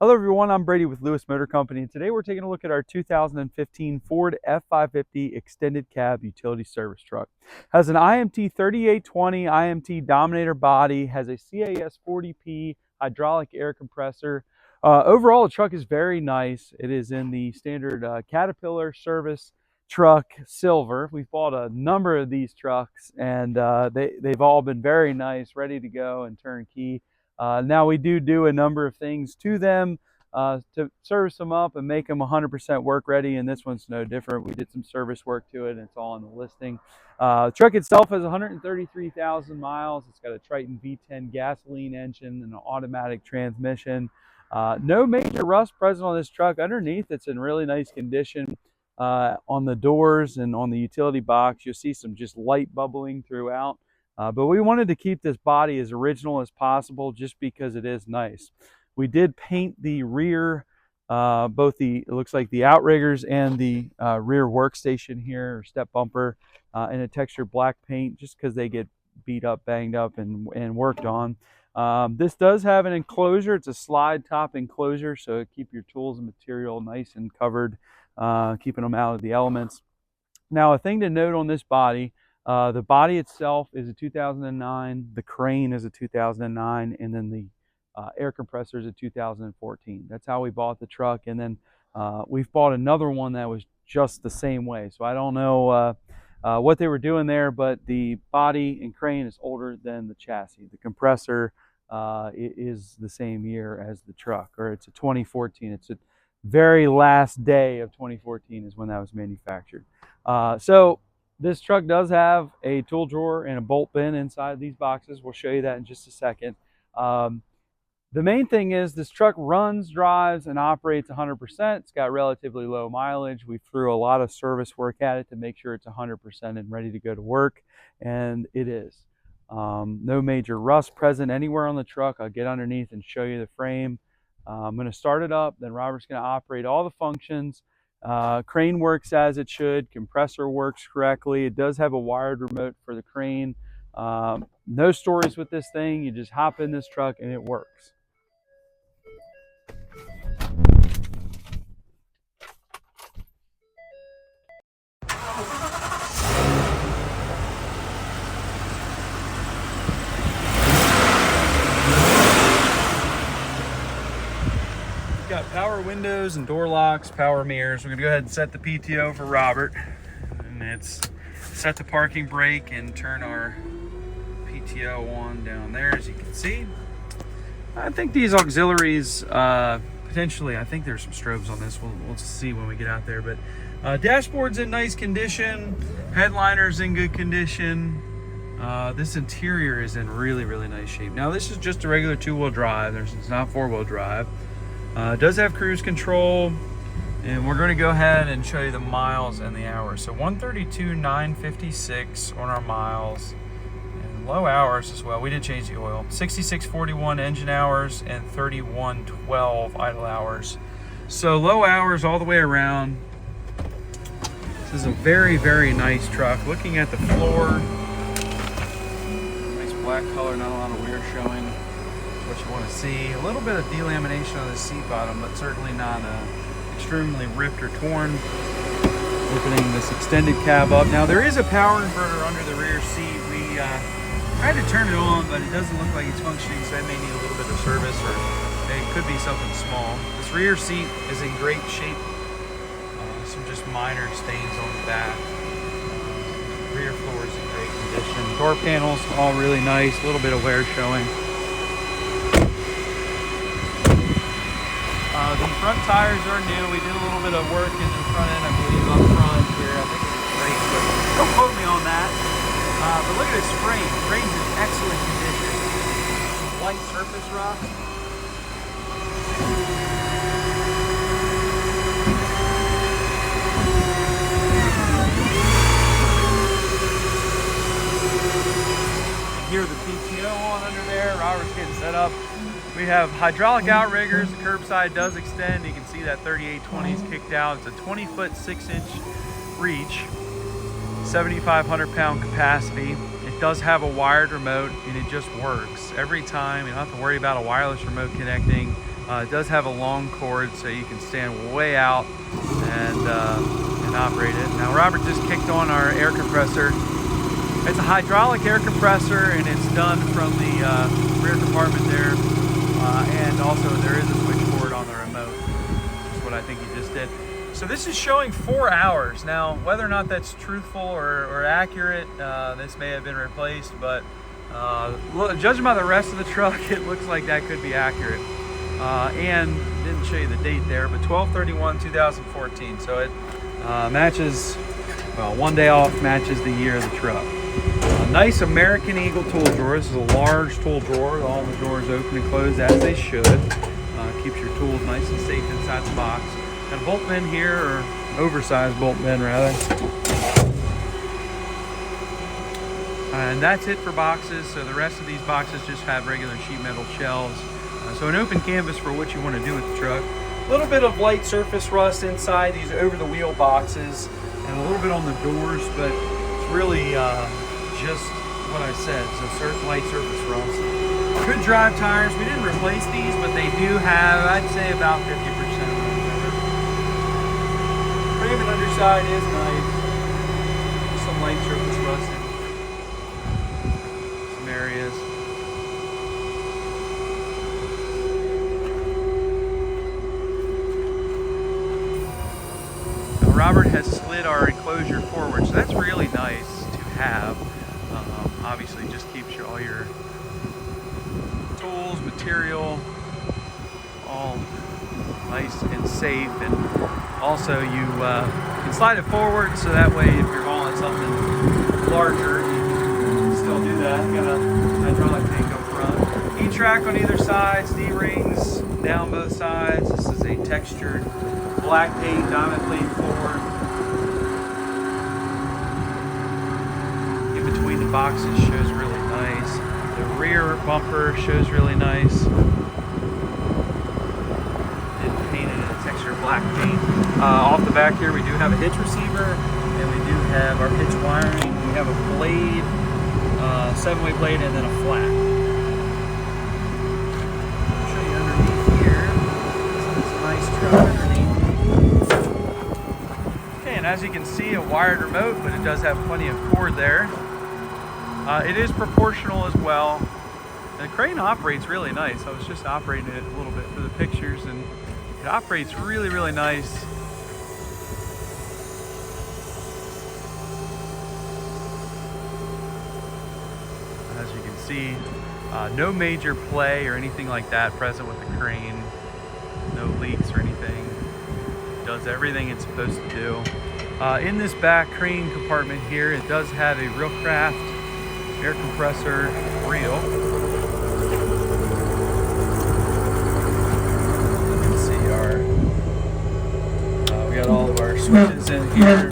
Hello everyone, I'm Brady with Lewis Motor Company, and today we're taking a look at our 2015 Ford F-550 extended cab utility service truck. Has an IMT 3820 IMT Dominator body, has a CAS 40P hydraulic air compressor. Overall, the truck is very nice. It is in the standard Caterpillar service truck silver. We've bought a number of these trucks, and they've all been very nice, ready to go and turnkey. Now we do a number of things to them to service them up and make them 100% work ready, and this one's no different. We did some service work to it, and it's all on the listing. The truck itself has 133,000 miles. It's got a Triton V10 gasoline engine and an automatic transmission. No major rust present on this truck. Underneath, it's in really nice condition. On the doors and on the utility box, you'll see some just light bubbling throughout. But we wanted to keep this body as original as possible just because it is nice. We did paint the rear, it looks like the outriggers and the rear workstation here, or step bumper, in a textured black paint just because they get beat up, banged up, and worked on. This does have an enclosure. It's a slide top enclosure, so keep your tools and material nice and covered, keeping them out of the elements. Now, a thing to note on this body, the body itself is a 2009, the crane is a 2009, and then the air compressor is a 2014. That's how we bought the truck, and then we've bought another one that was just the same way. So I don't know what they were doing there, but the body and crane is older than the chassis. The compressor is the same year as the truck, or it's a 2014. It's a very last day of 2014 is when that was manufactured. So this truck does have a tool drawer and a bolt bin inside these boxes. We'll show you that in just a second. The main thing is this truck runs, drives, and operates 100%. It's got relatively low mileage. We threw a lot of service work at it to make sure it's 100% and ready to go to work, and it is. No major rust present anywhere on the truck. I'll get underneath and show you the frame. I'm going to start it up, then Robert's going to operate all the functions. Crane works as it should. Compressor works correctly. It does have a wired remote for the crane. No stories with this thing. You just hop in this truck and it works. Got power windows and door locks, power mirrors. We're gonna go ahead and set the PTO for Robert, and it's set the parking brake and turn our PTO on down there, as you can see. I think these auxiliaries, potentially, I think there's some strobes on this. We'll see when we get out there, but dashboard's in nice condition, headliner's in good condition. This interior is in really nice shape. Now this is just a regular two-wheel drive. It's not four-wheel drive. It does have cruise control, and we're going to go ahead and show you the miles and the hours. So 132,956 on our miles, and low hours as well. We did change the oil. 6641 engine hours and 3112 idle hours. So low hours all the way around. This is a very nice truck. Looking at the floor, nice black color, not a lot of wear showing. What you want to see, a little bit of delamination on the seat bottom, but certainly not extremely ripped or torn. Opening this extended cab up. Now there is a power inverter under the rear seat. We tried to turn it on, but it doesn't look like it's functioning, so that may need a little bit of service, or it could be something small. This rear seat is in great shape. Some just minor stains on the back. Rear floor is in great condition. Door panels all really nice. A little bit of wear showing. The front tires are new. We did a little bit of work in the front end, I believe, up front here. I think it's great, but don't quote me on that. But look at this frame. The frame's in excellent condition. Some light surface rust. Hear the PTO on under there. Robert's getting set up. We have hydraulic outriggers. The curbside does extend. You can see that 3820 is kicked out. It's a 20-foot 6-inch reach, 7,500 pound capacity. It does have a wired remote, and it just works every time. You don't have to worry about a wireless remote connecting. It does have a long cord, so you can stand way out and operate it. Now Robert just kicked on our air compressor. It's a hydraulic air compressor, and it's done from the rear compartment there. And also there is a switchboard on the remote, which is what I think he just did. So this is showing 4 hours. Now, whether or not that's truthful or accurate, this may have been replaced, but judging by the rest of the truck, it looks like that could be accurate. And didn't show you the date there, but 12/31/2014. So it matches, well, 1 day off matches the year of the truck. Nice American Eagle tool drawer. This is a large tool drawer. All the doors open and close as they should. Keeps your tools nice and safe inside the box. Got a bolt bin here, or oversized bolt bin rather. And that's it for boxes. So the rest of these boxes just have regular sheet metal shelves. So an open canvas for what you want to do with the truck. A little bit of light surface rust inside these over-the-wheel boxes, and a little bit on the doors, but it's really just what I said, so light surface rust. Good drive tires. We didn't replace these, but they do have, I'd say, about 50% of them. Frame and underside is nice. Some light surface rust in some areas. Now, Robert has slid our enclosure forward, so that's really nice to have. Obviously just keeps all your tools, material, all nice and safe, and also you can slide it forward, so that way if you're hauling something larger, you can still do that. Got a hydraulic tank up front. E-track on either side, D-rings down both sides. This is a textured black paint diamond plate floor. Boxes shows really nice. The rear bumper shows really nice. And painted in a textured black paint. Off the back here we do have a hitch receiver, and we do have our hitch wiring. We have a blade, 7-way blade, and then a flat. I'll show you underneath here. So it's a nice truck underneath. Okay, and as you can see, a wired remote, but it does have plenty of cord there. It is proportional as well. The crane operates really nice. I was just operating it a little bit for the pictures, and it operates really, really nice. As you can see, no major play or anything like that present with the crane. No leaks or anything. It does everything it's supposed to do. In this back crane compartment here, it does have a Reelcraft air compressor reel. You can see our, we got all of our switches in here,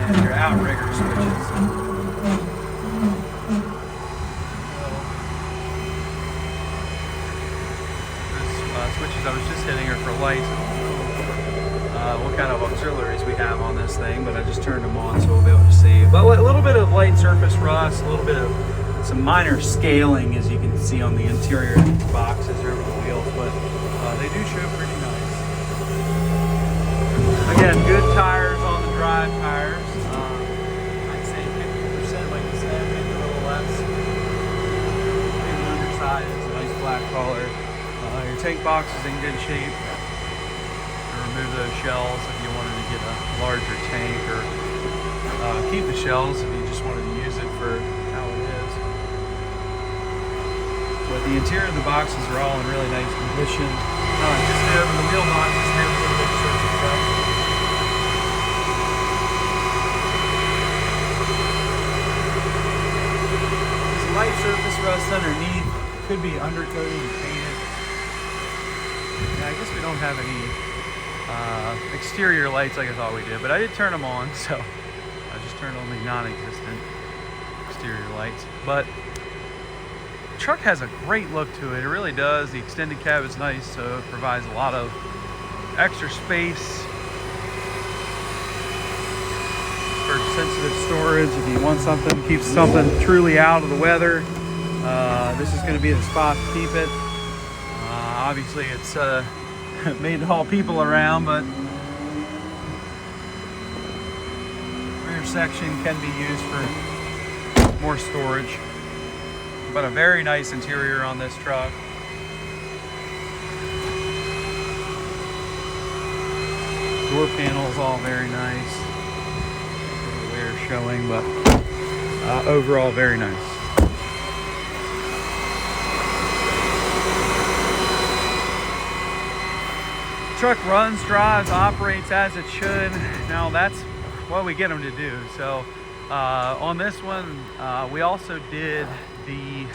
and your outrigger switches. Those switches, I was just hitting her for lights. What kind of auxiliaries we have on this thing, but I just turned them on so we'll be able to see. But a little bit of light surface rust, a little bit of some minor scaling, as you can see on the interior of these boxes over the wheels, but they do show pretty nice. Again, good tires on the drive tires. I'd say 50%, like I said, maybe a little less. Maybe the underside is a nice black color. Your tank box is in good shape. Remove those shells if you wanted to get a larger tank, or keep the shells if you just wanted to use it for how it is. But the interior of the boxes are all in really nice condition. Just over the wheel boxes have a little bit of surface rust. There's light surface rust underneath. Could be undercoated and painted. Yeah, I guess we don't have any exterior lights like I thought we did, but I did turn them on, so I just turned on the non-existent exterior lights. But the truck has a great look to it. It really does. The extended cab is nice, so it provides a lot of extra space for sensitive storage. If you want something, keep something truly out of the weather, This is going to be the spot to keep it. Obviously it's made to haul people around, but rear section can be used for more storage. But a very nice interior on this truck. Door panels all very nice. Wear showing, but overall very nice. Truck runs, drives, operates as it should. Now that's what we get them to do. So on this one, we also did the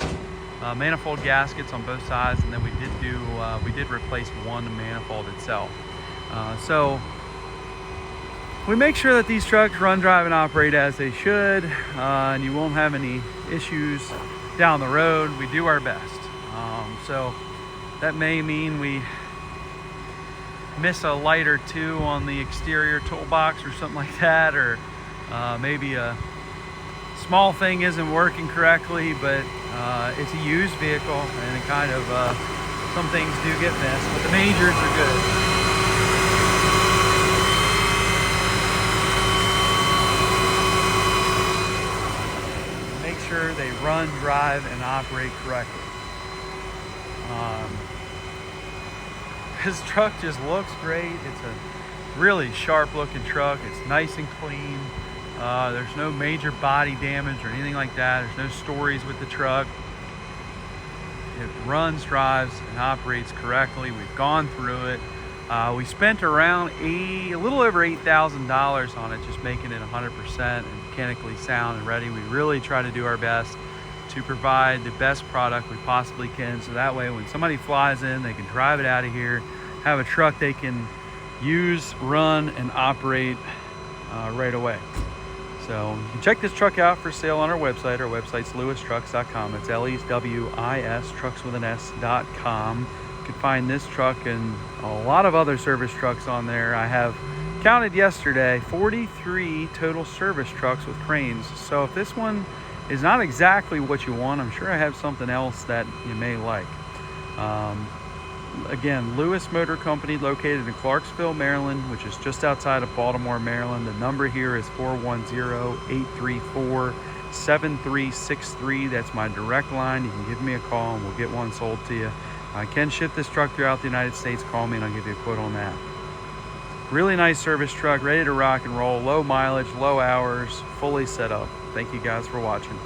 manifold gaskets on both sides, and then we did replace one manifold itself. So we make sure that these trucks run, drive, and operate as they should, and you won't have any issues down the road. We do our best. So that may mean we miss a light or two on the exterior toolbox or something like that, or maybe a small thing isn't working correctly, but it's a used vehicle, and it kind of some things do get missed, but the majors are good. Make sure they run, drive, and operate correctly. This truck just looks great. It's a really sharp looking truck. It's nice and clean. There's no major body damage or anything like that. There's no stories with the truck. It runs, drives, and operates correctly. We've gone through it. We spent around a little over $8,000 on it, just making it 100% and mechanically sound and ready. We really try to do our best to provide the best product we possibly can, so that way when somebody flies in, they can drive it out of here, have a truck they can use, run, and operate right away. So you can check this truck out for sale on our website. Our website's lewistrucks.com. It's LEWIS, trucks with an S.com. You can find this truck and a lot of other service trucks on there. I have counted yesterday 43 total service trucks with cranes. So if this one is not exactly what you want, I'm sure I have something else that you may like. Again, Lewis Motor Company, located in Clarksville, Maryland, which is just outside of Baltimore, Maryland. The number here is 410-834-7363. That's my direct line. You can give me a call and we'll get one sold to you. I can ship this truck throughout the United States. Call me and I'll give you a quote on that. Really nice service truck, ready to rock and roll, low mileage, low hours, fully set up. Thank you guys for watching.